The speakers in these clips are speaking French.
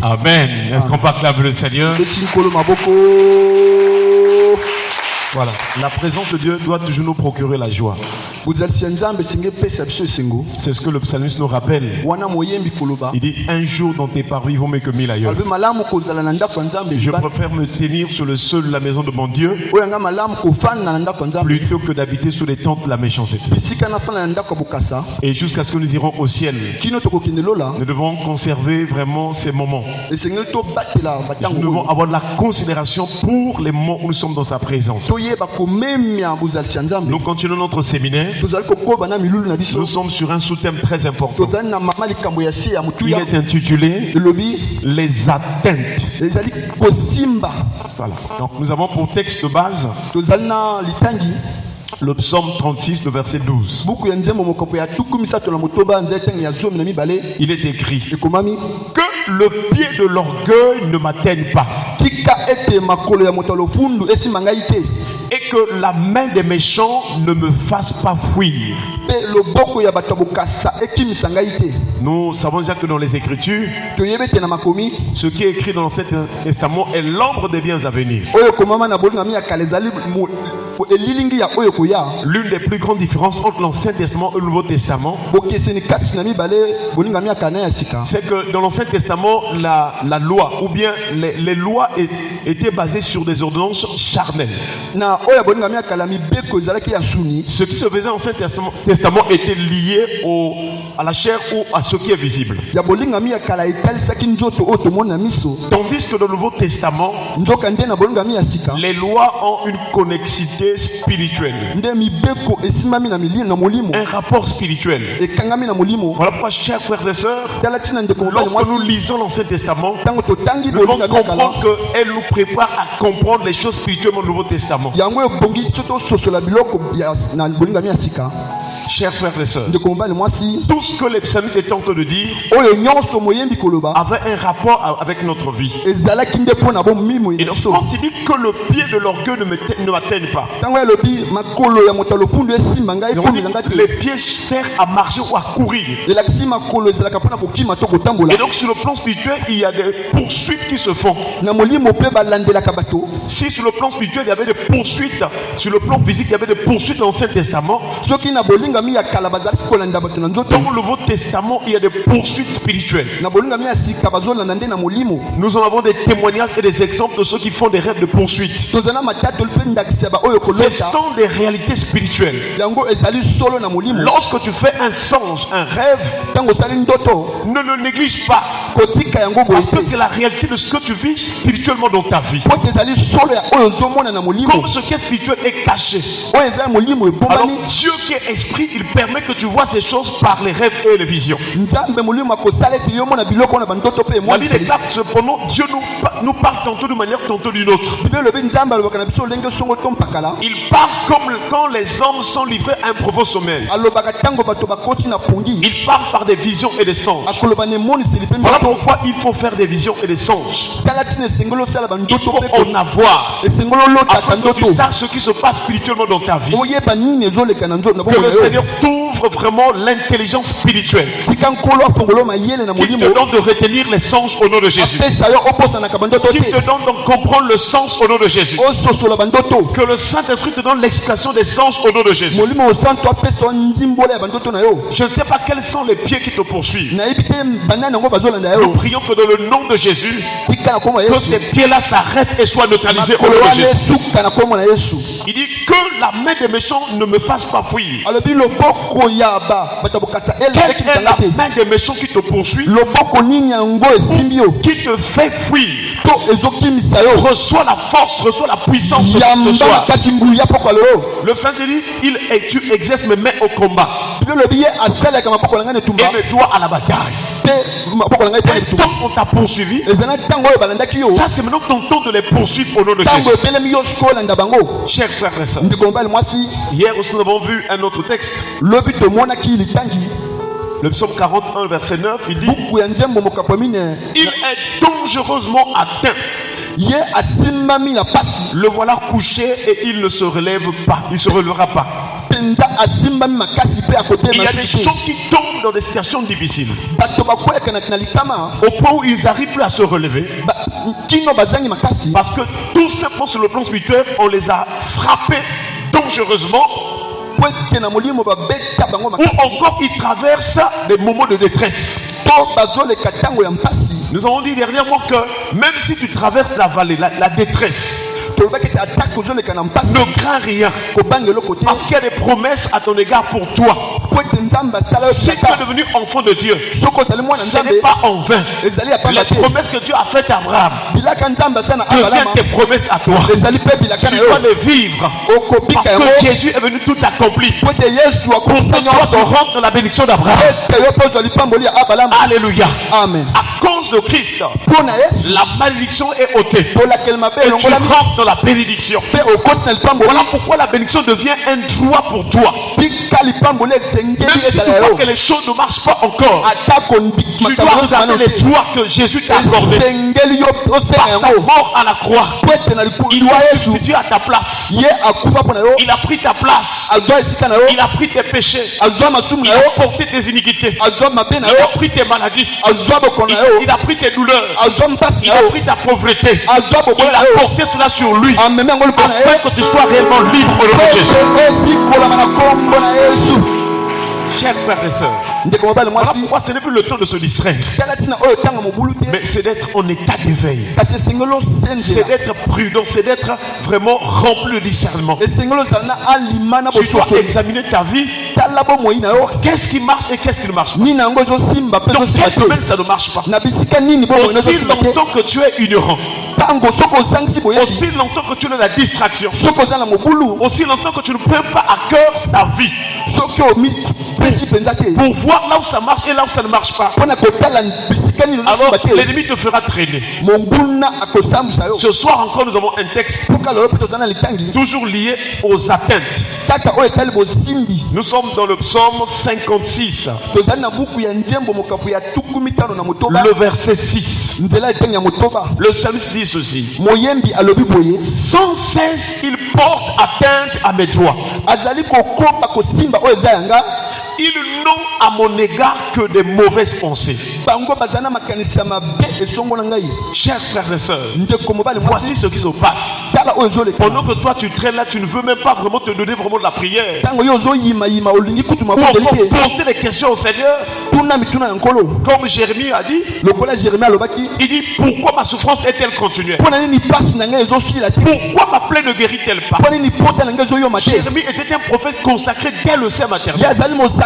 Amen. Est-ce qu'on peut acclamer le Seigneur? Voilà. La présence de Dieu doit toujours nous procurer la joie. C'est ce que le psalmiste nous rappelle. Il dit, un jour dans tes paris vaut mieux que 1000 ailleurs. Je préfère me tenir sur le sol de la maison de mon Dieu plutôt que d'habiter sous les tentes de la méchanceté. Et jusqu'à ce que nous irons au ciel, nous devons conserver vraiment ces moments. Nous devons avoir de la considération pour les moments où nous sommes dans sa présence. Nous continuons notre séminaire. Nous sommes sur un sous-thème très important. Il est intitulé les atteintes. Voilà. Donc nous avons pour texte de base le psaume 36, le verset 12. Il est écrit que le pied de l'orgueil ne m'atteigne pas, et que la main des méchants ne me fasse pas fuir. Nous savons déjà que dans les Écritures, ce qui est écrit dans l'Ancien Testament est l'ombre des biens à venir. L'une des plus grandes différences entre l'Ancien Testament et le Nouveau Testament, c'est que dans l'Ancien Testament, la loi, ou bien les lois étaient basées sur des ordonnances charnelles. Ce qui se faisait dans l'Ancien Testament était lié à la chair ou à ce qui est visible. Tandis que dans le Nouveau Testament, les lois ont une connexité spirituelle, un rapport spirituel. Voilà pourquoi, chers frères et sœurs, lorsque nous lisons l'Ancien Testament, nous devons comprendre qu'elle nous prépare à comprendre les choses spirituelles au Nouveau Testament. Chers frères et sœurs, tout ce que les psalmistes étaient en train de dire avait un rapport avec notre vie. Et donc, quand il dit que le pied de l'orgueil ne m'atteigne pas, les pieds servent à marcher ou à courir. Et donc, sur le plan spirituel, il y a des poursuites qui se font. Si sur le plan spirituel, il y avait des poursuites, sur le plan physique, il y avait des poursuites dans l'Ancien Testament, dans le Nouveau Testament, il y a des poursuites spirituelles. Nous en avons des témoignages et des exemples de ceux qui font des rêves de poursuite. Ce sont des réalités spirituelles. Lorsque tu fais un songe, un rêve, ne le néglige pas, parce que c'est la réalité de ce que tu vis spirituellement dans ta vie. Comme ce qui est spirituel est caché, alors Dieu qui est esprit, il permet que tu vois ces choses par les rêves et les visions. La Bible déclare cependant, Dieu nous parle tantôt d'une manière, tantôt d'une autre. Il parle comme quand les hommes sont livrés à un profond sommeil. Il parle par des visions et des songes. Voilà pourquoi il faut faire des visions et des songes. Il faut en avoir, afin que tu saches ce qui se passe spirituellement dans ta vie. Que le Seigneur t'ouvre vraiment l'intelligence spirituelle, qui te donne de retenir les sens au nom de Jésus, qui te donne de comprendre le sens au nom de Jésus, que le Saint-Esprit te donne l'expression des sens au nom de Jésus. Je ne sais pas quels sont les pieds qui te poursuivent. Nous prions que dans le nom de Jésus, que ces pieds-là s'arrêtent et soient neutralisés au nom de Jésus. Il dit que la main des méchants ne me fasse pas fuir. Quelle est la main des méchants qui te poursuit, qui te fait fuir? Reçois la force, reçois la puissance ce soir. Le Saint dit, tu exerces mes mains au combat et mes doigts à la bataille. Et tant qu'on t'a poursuivi, ça c'est maintenant ton temps de les poursuivre au nom de Jésus. Chers frères et sœurs, hier aussi nous avons vu un autre texte. Le psaume 41, verset 9, il dit: il est dangereusement atteint. Le voilà couché et il ne se relève pas. Il ne se relèvera pas. Il y a des gens qui tombent dans des situations difficiles. Au point où ils n'arrivent plus à se relever. Parce que tout simplement sur le plan spirituel, on les a frappés dangereusement. Ou encore ils traversent des moments de détresse. Nous avons dit dernièrement que même si tu traverses la vallée, la détresse, ne crains rien. Parce qu'il y a des promesses à ton égard pour toi. Si tu es devenu enfant de Dieu, ce n'est pas en vain. Les promesses que Dieu a faites à Abraham deviennent tes promesses à toi. Tu dois les vivre. Parce que Jésus est venu tout accomplir. Pour que toi tu rentres dans la bénédiction d'Abraham. Alléluia. Amen. À cause de Christ, la malédiction est ôtée. Et tu rentres dans la bénédiction. Voilà pourquoi la bénédiction devient un droit pour toi. Même si tu vois que les choses ne marchent pas encore, tu dois regarder les droits que Jésus t'a accordés. Par sa mort à la croix, il est substitué à ta place. Il a pris ta place. Il a pris tes péchés. Il a porté tes iniquités. Il a pris tes maladies. Il a pris tes douleurs. Il a pris ta pauvreté. Il a porté cela sur lui, afin que tu sois réellement libre au nom de Jésus. Chers frères et sœurs, voilà pourquoi ce n'est plus le temps de se distraire, mais c'est d'être en état d'éveil, c'est d'être prudent, c'est d'être vraiment rempli de discernement. Tu dois examiner ta vie. Qu'est-ce qui marche et qu'est-ce qui ne marche pas? Dans quel domaine ça ne marche pas? Aussi longtemps que tu es ignorant, aussi longtemps que tu as la distraction, aussi longtemps que tu ne prends pas à cœur ta vie pour voir là où ça marche et là où ça ne marche pas, alors l'ennemi te fera traîner. Ce soir encore nous avons un texte toujours lié aux atteintes. Nous sommes dans le psaume 56, le verset 6. Le psalmiste dit ceci: sans cesse il porte atteinte à mes droits. Ils n'ont à mon égard que des mauvaises pensées. Chers frères et sœurs, voici ce qui se passe. Pendant que toi tu traînes là, tu ne veux même pas vraiment te donner vraiment de la prière. Pour poser des questions au Seigneur. Comme Jérémie a dit, il dit: pourquoi ma souffrance est-elle continuelle? Pourquoi ma plaie ne guérit-elle pas? Jérémie était un prophète consacré dès le sein maternel.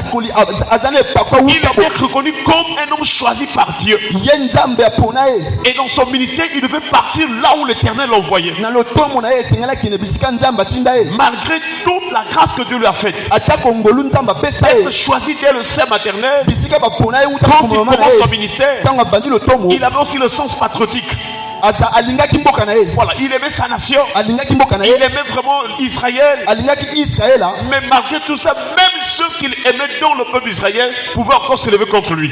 Il était reconnu comme un homme choisi par Dieu. Et dans son ministère, il devait partir là où l'Éternel l'envoyait. Malgré toute la grâce que Dieu lui a faite, être choisi dès le sein maternel, quand il commence son ministère, il avait aussi le sens patriotique. Voilà, il aimait sa nation, il aimait vraiment Israël. Mais malgré tout ça, même ceux qu'il aimait dans le peuple d'Israël pouvaient encore se lever contre lui.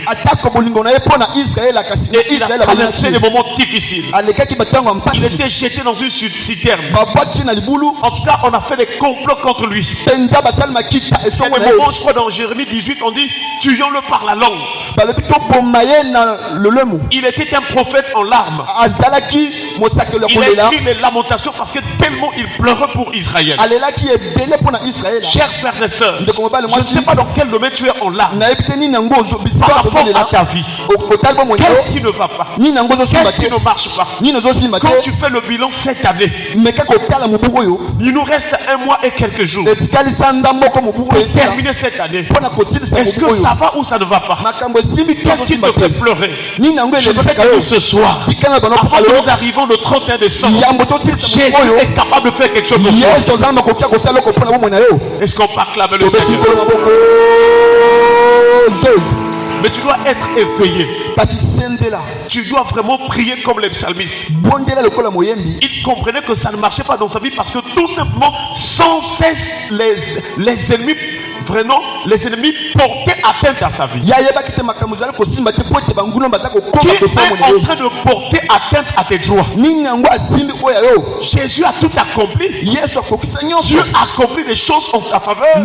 Et il a traversé des moments difficiles. Il était jeté dans une citerne. En tout cas, on a fait des complots contre lui. Il y a des moments, je crois dans Jérémie 18, on dit: tuons-le par la langue. Il était un prophète en larmes. Il a écrit les lamentations parce que tellement il pleurait pour Israël. Chers frères et sœurs, je ne sais pas dans quel domaine tu es en larmes par rapport à ta vie. Qu'est-ce qui ne va pas? Qu'est-ce qui ne marche pas? Quand tu fais le bilan cette année, il nous reste un mois et quelques jours pour terminer cette année. Est-ce que ça va ou ça ne va pas? Qu'est-ce qui te fait pleurer? Je voudrais te dire ce soir, avant que nous arrivons le 31 décembre, Jésus est capable de faire quelque chose pour toi. Est-ce qu'on peut acclamer le Seigneur? Mais tu dois être éveillé. Tu dois vraiment prier comme les psalmistes. Il comprenait que ça ne marchait pas dans sa vie parce que tout simplement, sans cesse, les ennemis vraiment les ennemis portaient atteinte à sa vie. Qui est en train de porter atteinte à tes droits. Jésus a tout accompli. Dieu a accompli des choses en ta faveur.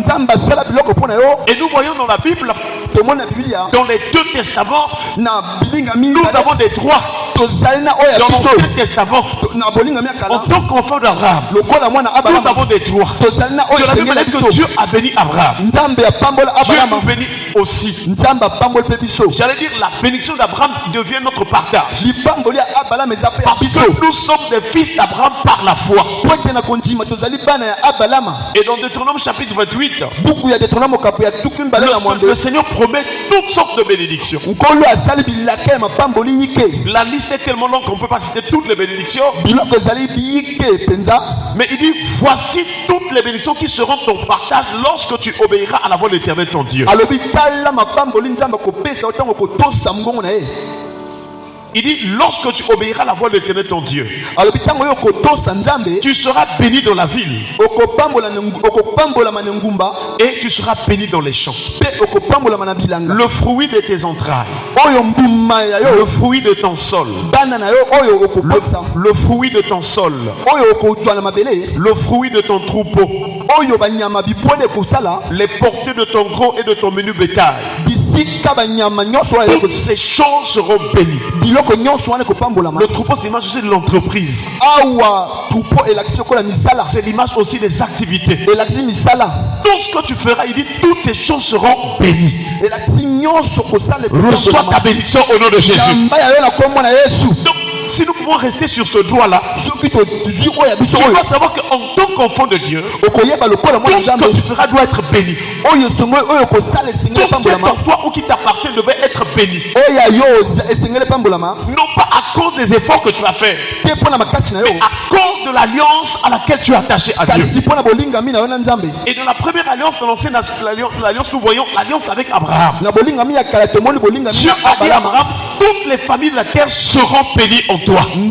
Et nous voyons dans la Bible, dans les deux testaments, nous avons des droits. Dans l'Ancien Testament, en tant qu'enfant d'Abraham, nous avons des droits. De la même manière que Dieu a béni Abraham, Dieu nous bénit aussi. J'allais dire, la bénédiction d'Abraham devient notre partage. Parce que nous sommes des fils d'Abraham par la foi. Et dans Deutéronome chapitre 28, le Seigneur promet toutes sortes de bénédictions. La liste est tellement longue qu'on ne peut pas citer toutes les bénédictions. Mais il dit, voici toutes les bénédictions qui seront ton partage lorsque tu obéiras à la voix de l'Éternel ton Dieu. Il dit, lorsque tu obéiras à la voix de l'Éternel ton Dieu, tu seras béni dans la ville et tu seras béni dans les champs. Le fruit de tes entrailles, le fruit de ton sol, le fruit de ton sol, le fruit de ton troupeau, les portées de ton gros et de ton menu bétail. Toutes ces choses seront bénies. Le troupeau, c'est l'image aussi de l'entreprise. C'est l'image aussi des activités. Tout ce que tu feras, il dit, toutes ces choses seront bénies. Reçois ta bénédiction au nom de Jésus. Donc, si nous pouvons rester sur ce droit-là, tu dois savoir qu'en tant qu'enfant de Dieu, tout ce que tu feras doit être béni. Tout ce qui est en toi ou qui t'appartient devait être béni. Non pas à cause des efforts que tu as fait, mais à cause de l'alliance à laquelle tu es attaché à Dieu. Et dans la première alliance, dans l'ancienne alliance, nous voyons l'alliance avec Abraham. Dieu a dit à Abraham, toutes les familles de la terre seront bénies en toi. Je veux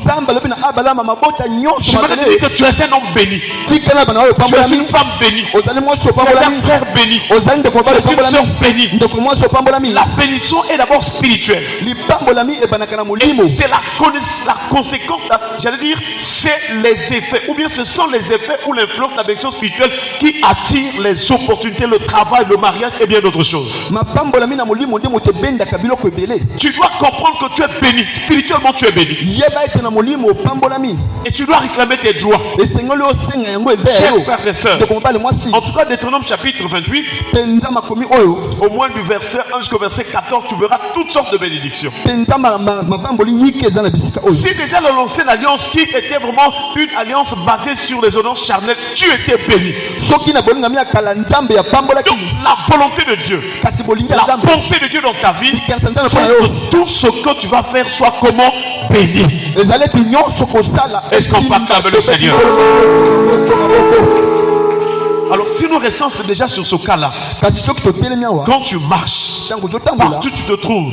te dire que tu es un homme béni. Tu es une femme bénie. Tu es un frère béni. Tu es une soeur bénie. La bénédiction est d'abord spirituelle. Et c'est la conséquence, j'allais dire, c'est les effets. Ou bien ce sont les effets ou l'influence de la bénédiction spirituelle qui attire les opportunités, le travail, le mariage et bien d'autres choses. Tu dois comprendre que tu es béni. Spirituellement, tu es béni. Et tu dois réclamer tes droits. Chers frères et sœurs, en tout cas, Deutéronome chapitre 28, au moins du verset 1 jusqu'au verset 14, tu verras toutes sortes de bénédictions. Si déjà l'ancienne alliance qui était vraiment une alliance basée sur les ordonnances charnelles, tu étais béni. Donc la volonté de Dieu, la pensée de Dieu dans ta vie, c'est que tout ce que tu vas faire soit comment béni. Est-ce qu'on peut acclamer le Seigneur? Alors si nous restons déjà sur ce cas-là, quand tu marches, partout tu te trouves,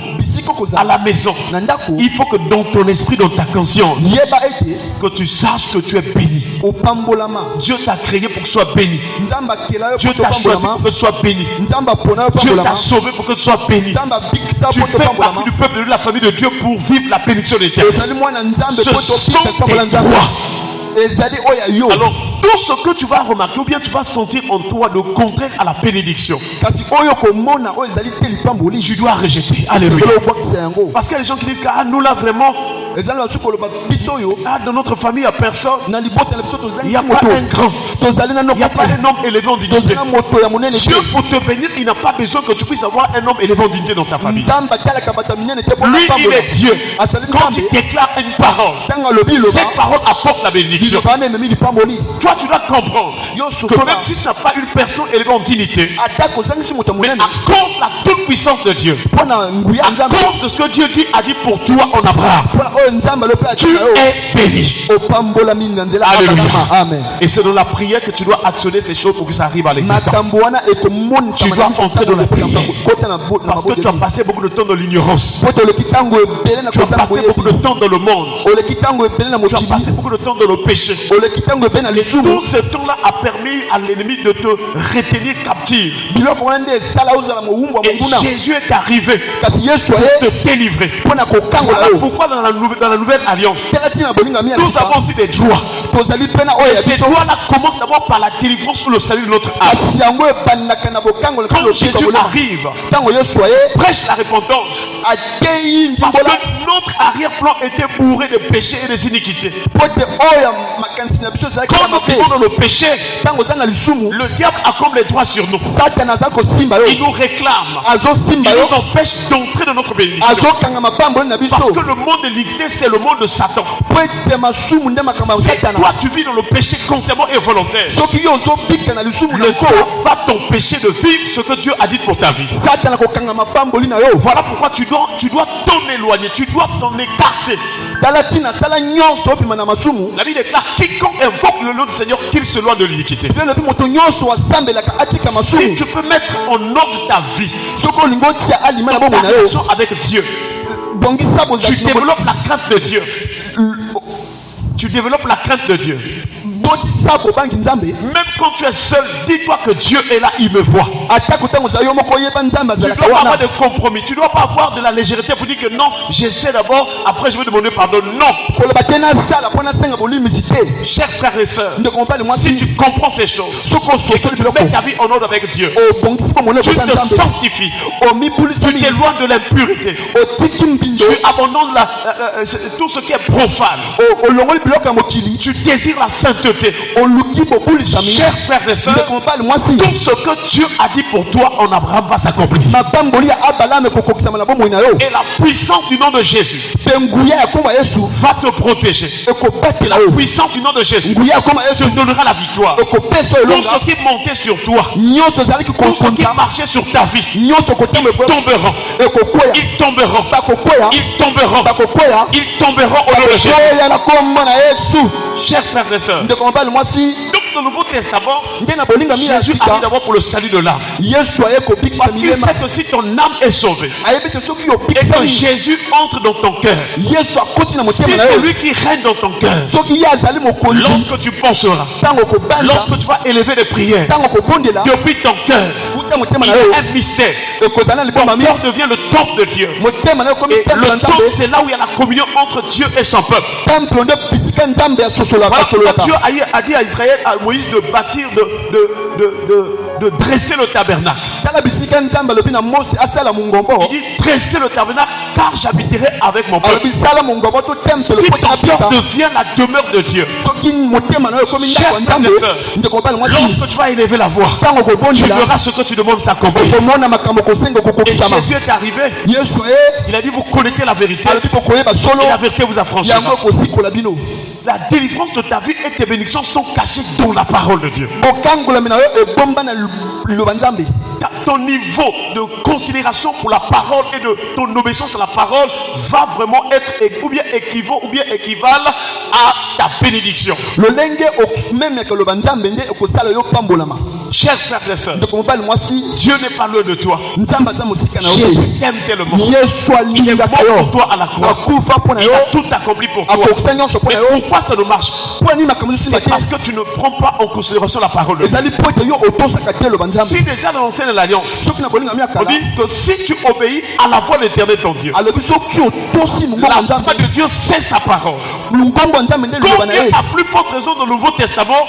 à la maison, il faut que dans ton esprit, dans ta conscience, que tu saches que tu es béni. Dieu t'a créé pour que tu sois béni. Dieu t'a choisi pour que tu sois béni. Dieu t'a sauvé pour que tu sois béni. Tu fais partie du peuple de la famille de Dieu pour vivre la bénédiction éternelle. Ce sont tes droits. Alors, tout ce que tu vas remarquer ou bien tu vas sentir en toi le contraire à la bénédiction, tu dois rejeter. Alléluia. Parce qu'il y a des gens qui disent que nous là vraiment, dans notre famille il n'y a personne. Il n'y a pas un grand. Il n'y a pas un homme élevé en dignité. Dieu pour te bénir, il n'a pas besoin que tu puisses avoir un homme élevé en dignité dans ta famille. Lui il est Dieu. Quand il déclare une parole, cette parole apporte la bénédiction. Toi tu dois comprendre que même si tu n'as pas une personne élevée en dignité, mais à cause de la toute puissance de Dieu, à cause de ce que Dieu a dit pour toi en Abraham, tu es béni. Alléluia. Amen. Et c'est dans la prière que tu dois actionner ces choses pour que ça arrive à l'existence. Tu dois entrer dans la prière. Parce que tu as passé beaucoup de temps dans l'ignorance. Tu as passé beaucoup de temps dans le monde. Tu as passé beaucoup de temps dans le péché. Et tout ce temps-là a permis à l'ennemi de te retenir captif. Et Jésus est arrivé pour te délivrer. Voilà pourquoi dans la nouvelle alliance, nous avons aussi des droits. Et ces droits-là commencent d'abord par la délivrance sous le salut de notre âme. Quand Jésus arrive, prêche la repentance. Parce que notre arrière-plan était bourré de péchés et des iniquités. Quand nous vivons dans le péché, le diable a comme les droits sur nous. Il nous réclame. Il nous empêche d'entrer dans notre bénédiction. Parce que le monde de l'Église, c'est le monde de Satan. Et toi, tu vis dans le péché consciemment et volontaire. Le diable va t'empêcher de vivre ce que Dieu a dit pour ta vie. Voilà pourquoi tu dois t'en éloigner, tu dois t'en écarter. La Bible déclare quiconque invoque le nom du Seigneur qu'il se loin de l'iniquité. Si tu peux mettre en ordre ta vie, ta relation avec Dieu, tu développes la crainte de Dieu. Tu développes la crainte de Dieu. Même quand tu es seul, dis-toi que Dieu est là, il me voit. Tu ne dois pas avoir de compromis. Tu ne dois pas avoir de la légèreté pour dire que non, j'essaie d'abord, après je vais demander pardon. Non. Chers frères et sœurs, si tu comprends ces choses, et que tu mets ta vie en ordre avec Dieu, tu te sanctifies, tu t'éloignes de l'impurité, tu abandonnes tout ce qui est profane, tu désires la sainteté. Chers frères et sœurs, tout ce que Dieu a dit pour toi en Abraham va s'accomplir. Et la puissance du nom de Jésus va te protéger. Et la puissance du nom de Jésus te donnera la victoire. Tout ce qui montait sur toi, tout ce qui marchait sur ta vie, ils tomberont. Ils tomberont. Ils tomberont. Ils tomberont au nom de Jésus. Chers frères et sœurs, donc dans le Nouveau Testament, Jésus arrive d'abord pour le salut de l'âme. Parce qu'il sait que si ton âme est sauvée et que Jésus entre dans ton cœur, c'est celui qui règne dans ton cœur. Lorsque tu penseras, lorsque tu vas élever des prières depuis ton cœur, il y a un mystère. Ton cœur devient le temple de Dieu. Et le temple, c'est là où il y a la communion entre Dieu et son peuple. Voilà pourquoi Dieu a dit à Israël, à Moïse, de bâtir, de dresser le tabernacle. Il dit dresser le tabernacle car j'habiterai avec mon peuple. Si ton cœur devient la demeure de Dieu, chers frères et sœurs, lorsque tu vas élever la voix, tu verras ce que tu demandes s'accomplir. Et Jésus est arrivé, il a dit vous connaissez la vérité et la vérité vous affranchira. La délivrance de ta vie et tes bénédictions sont cachées dans la parole de Dieu. Ton niveau de considération pour la parole et de ton obéissance à la parole va vraiment être ou bien équivaut ou bien équivalent à ta bénédiction. Chers frères et sœurs, Dieu n'est pas loin de toi. Jésus t'aime tellement. Il est mort pour toi à la croix. Il a tout accompli pour toi. Mais pourquoi ça ne marche pas? C'est parce que tu ne prends pas en considération la parole de Dieu. Si déjà dans l'ancienne alliance, on dit que si tu obéis à la voix de l'Éternel ton Dieu, la voix de Dieu c'est sa parole. Combien à plus forte raison dans le Nouveau Testament,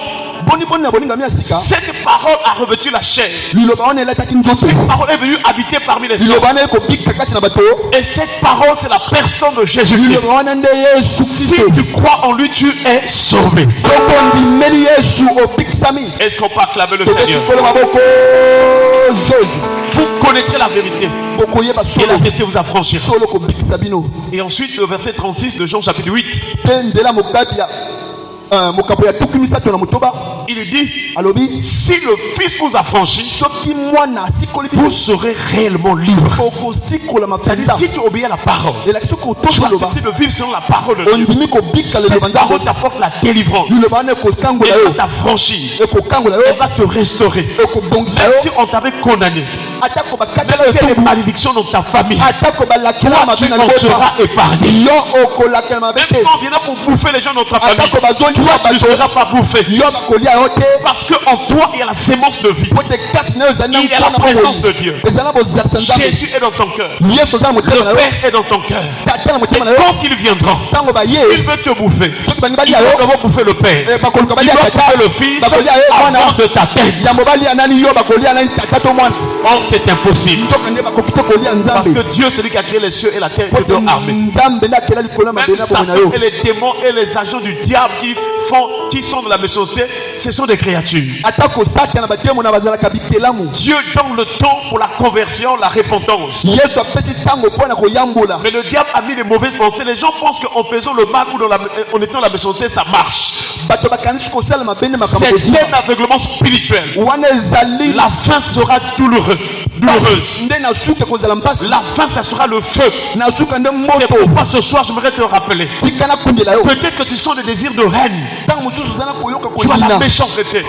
cette parole a revêtu la chair. Cette parole est venue habiter parmi les hommes. Et cette parole c'est la personne de Jésus-Christ. Si tu crois en lui, tu es sauvé. Est-ce qu'on peut acclamer le Seigneur? Vous connaîtrez la vérité et la vérité vous affranchira. Et ensuite le verset 36 de Jean chapitre 8. Il dit, si le Fils vous a franchi, vous serez réellement libre. C'est-à-dire, si tu obéis à la parole, tu vas décider de vivre selon la parole de Dieu. Cette parole t'apporte la délivrance. Elle va t'affranchir. Elle va te restaurer. Même si on t'avait condamné, même si les malédictions dans ta famille, toi tu en seras épargné. Même quand on viendra pour bouffer les gens dans ta famille, toi tu ne seras pas bouffé. Parce qu'en toi il y a la sémence de vie. Il y a la présence de Dieu. Jésus est dans ton cœur. Le Père est dans ton cœur. Et quand il viendra, il veut te bouffer. Il va d'abord bouffer le Père. Il va bouffer le Fils avant de ta tête. Or c'est impossible. Parce que Dieu c'est lui qui a créé les cieux et la terre et deux armées. Même Satan et les démons et les agents du diable qui sont de la méchanceté, ce sont des créatures. Dieu donne le temps pour la conversion, la repentance. Mais le diable a mis les mauvaises pensées. Les gens pensent qu'en faisant le mal ou en étant dans la méchanceté, ça marche. C'est un aveuglement spirituel. La fin sera douloureuse. La fin, ça sera le feu. C'est pourquoi ce soir, j'aimerais te rappeler. Peut-être que tu sens des désirs de haine. Tu as la méchanceté.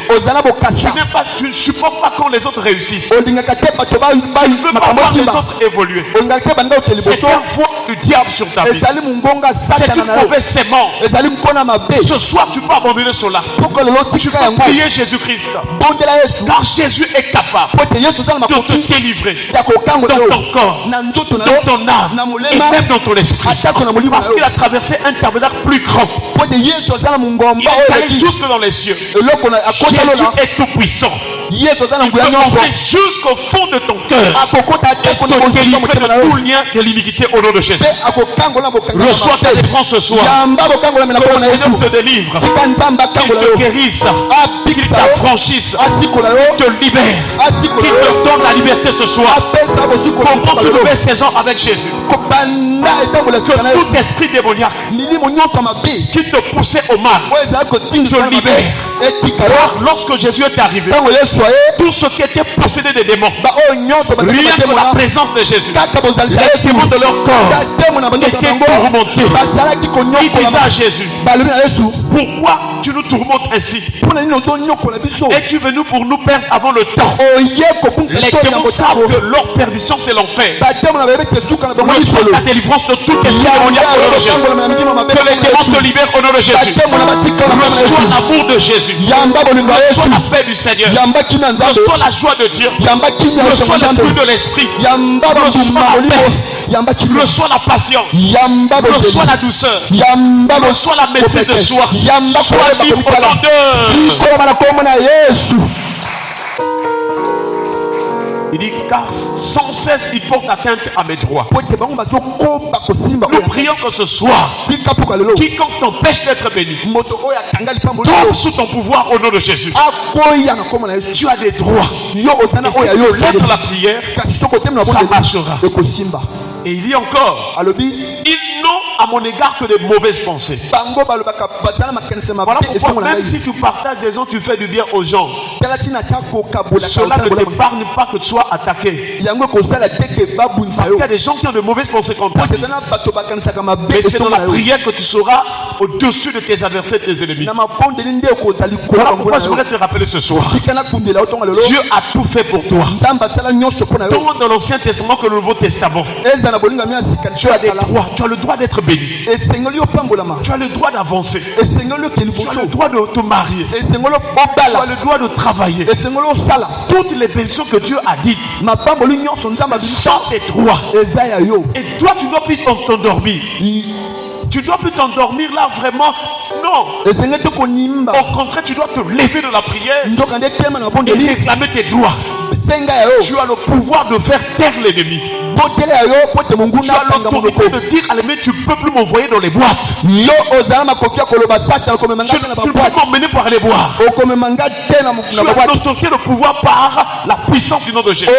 Tu ne supportes pas quand les autres réussissent. Tu ne veux pas voir les autres évoluer. C'est un poids du diable sur ta vie. C'est une mauvaise sémence. Ce soir, tu peux abandonner cela. Tu peux prier Jésus-Christ. Car Jésus est capable de te délivrer dans ton corps, dans ton âme et même dans ton esprit. Parce qu'il a traversé un tabernacle plus grand. Il est allé jusque dans les cieux. Jésus est tout puissant. Il peut entrer jusqu'au fond de ton cœur et te délivrer de tout lien de l'iniquité au nom de Jésus. Reçois ta délivrance ce soir. Que le Seigneur te délivre, qu'il te guérisse, qu'il t'affranchisse, qu'il te libère, qu'il te donne la liberté ce soir. Comment tu nouvelles saison avec Jésus. Que tout esprit démoniaque qui te poussait au mal te libère. Car lorsque Jésus est arrivé, tout ce qui était possédé des démons, rien que la présence de Jésus, les démons de leur corps étaient tourmentés. Il disait à Jésus, pourquoi tu nous tourmentes ainsi? Es-tu venu pour nous perdre avant le temps? Les démons savent que leur perdition c'est l'enfer. Reçois ta délivrance de tout esprit démoniaque au nom de Jésus. Que les démons te libèrent au nom de Jésus. Reçois l'amour de Jésus. Reçois la paix du Seigneur. Reçois la joie de Dieu. Reçois le fruit de l'esprit. Reçois la paix. Reçois la patience. Reçois la douceur. Reçois la maîtrise de soi. Sois libre au nom d'eux. Il dit, car sans cesse il porte atteinte à mes droits. Nous prions que ce soir, quiconque t'empêche d'être béni tombe sous ton pouvoir au nom de Jésus. Tu as des droits. Et si tu lèves la prière, ça marchera. Et il dit encore, ils n'ont à mon égard que des mauvaises pensées. Voilà pourquoi même si tu partages des gens, tu fais du bien aux gens, cela ne t'épargne pas que tu sois attaqué. Parce qu'il y a des gens qui ont de mauvaises pensées contre toi. Mais c'est dans la prière que tu seras au-dessus de tes adversaires, tes ennemis. Voilà pourquoi j'aimerais te rappeler ce soir. Dieu a tout fait pour toi. Tant dans l'Ancien Testament que le Nouveau Testament. Tu as des droits. Tu as le droit d'être béni. Tu as le droit d'avancer. Tu as le droit de te marier. Tu as le droit de travailler. Toutes les bénédictions que Dieu a dites sont tes droits. Et toi, tu ne dois plus t'endormir. Tu ne dois plus t'endormir là vraiment. Non. Au contraire, tu dois te lever de la prière et réclamer tes droits. Tu as le pouvoir de faire taire l'ennemi. Tu as l'autorité de dire à l'ennemi, tu ne peux plus m'envoyer dans les boîtes. Tu ne peux pas m'emmener pour aller boire. Tu as l'autorité de pouvoir par la puissance du nom de Jésus.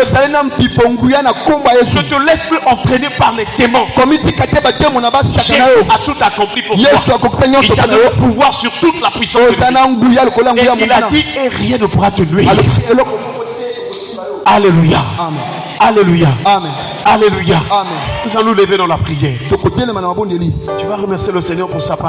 Ne te laisse plus entraîner par les démons. Jésus a tout accompli pour toi. Il t'a donné le pouvoir sur toute la puissance de Dieu. Et il a dit, et rien ne pourra te nuire. Alléluia. Amen. Alléluia. Amen. Alléluia. Amen. Nous allons nous lever dans la prière. Tu Tu vas remercier le Seigneur pour sa parole.